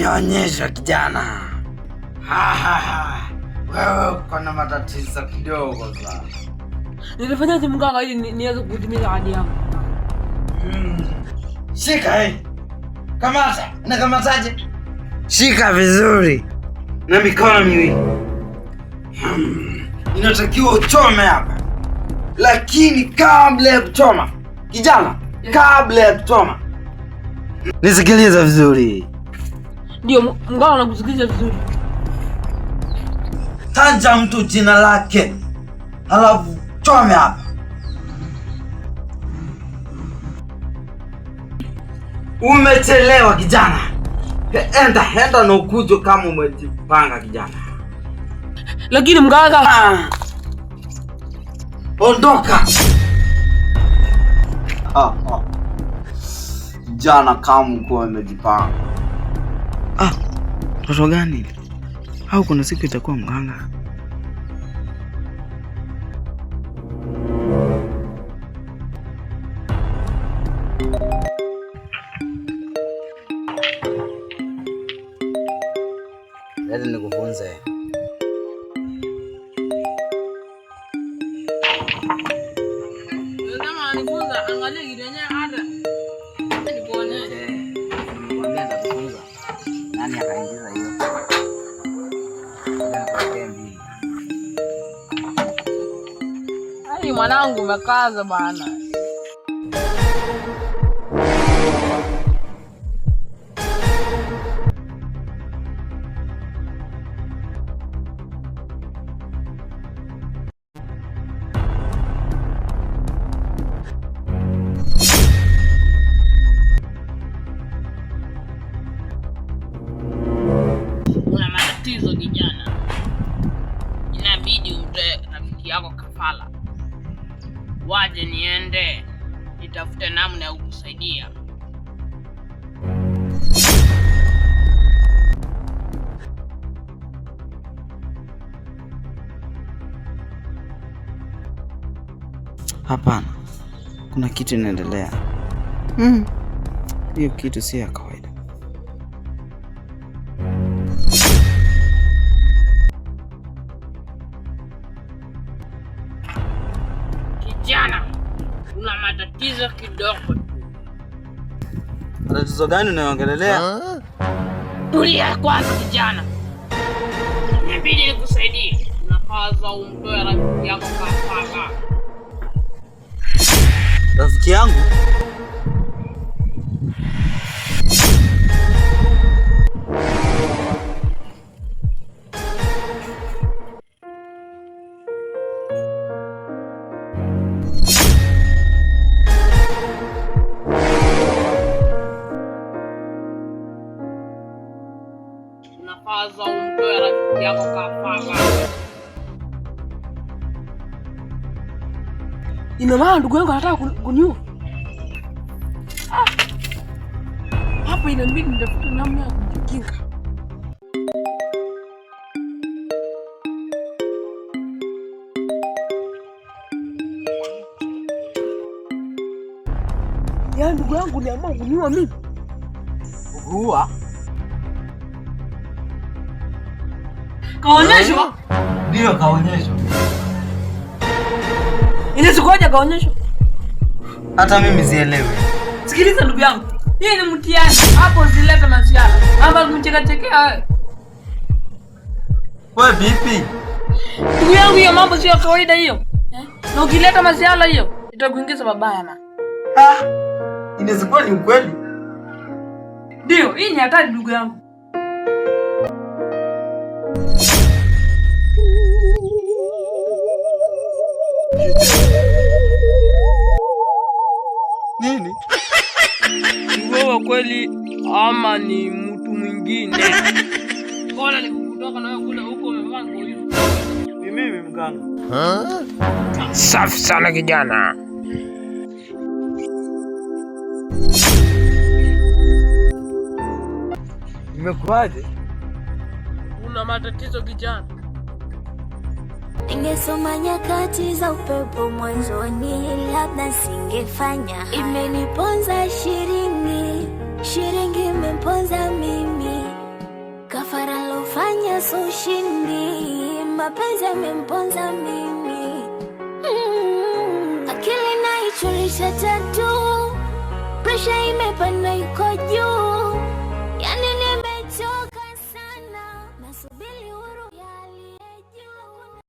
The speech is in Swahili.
nionyesha kijana. Wewe kuna matatizo kidogo sana. Nitafanyaje mganga ili niweze kutimiza ahadi yangu? Shika Kamata. Nakamataje? Shika vizuri. Na mikono miwili. Inatakiwa uchome hapa. Lakini kabla ya kuchoma, kijana, kabla ya kuchoma, nisikilize vizuri. Ndio, mganga anakusikiliza vizuri. Taja mtu jina lake. Halafu chome hapa. Umechelewa kijana. Enda na ukuje kama umejipanga kijana. Lakini mganga, ondoka. Kijana kama uko umejipanga. Toto gani? Au kuna siku itakuwa mganga? Leo nikufunze. kama anifunza angalia kitu yenyewe hata. Nikuone. Nikwambia nitakufunza. Nani akaingiza hiyo? Ai mwanangu umekaza bana. Una matatizo kijana. Inabidi umtoe rafiki yako kafala. Waje niende nitafute namna ya kukusaidia. Hapana. Kuna kitu inaendelea. Hiyo kitu si ya kawaida. Kijana, una matatizo kidogo. Matatizo gani unayoongelelea? Tulia kwanza kijana. Inabidi nikusaidie. Unapaswa umtoe rafiki yako kafala. Rafiki yangu? Unapaswa umtoe rafiki yako kafala. Ina maana ndugu yangu anataka kuniua. Hapa inabidi nitafute namna ya kujikinga. Ya ndugu yangu niamua kuniua mimi. Kuua? Kaonyeshwa? Ndio kaonyeshwa. Inasikoja kaonyeshwa? Hata mimi sielewi. Sikiliza ndugu yangu. Hii ni mtihani. Hapo zileta masiara. Hapa kumchekachekea wewe. Wewe vipi? Ndugu yangu hiyo mambo sio kawaida hiyo. Na ukileta masiara hiyo itakuingiza babaya na. Inaweza ni ukweli. Ndio, hii ni hatari ndugu yangu. Nini? Wewe kweli ama ni mtu mwingine? Bora nikukutoka na wewe kule huko umevaa nguo hiyo. Ni mimi mganga. Safi sana kijana. Imekuwaje? Una matatizo kijana? Ningesoma nyakati za upepo mwanzoni, labda singefanya. Imeniponza shilingi imemponza mimi. so ushindi, mapenzi yamemponza mimi. Akili naichurisha tatu, presha imepanda iko juu.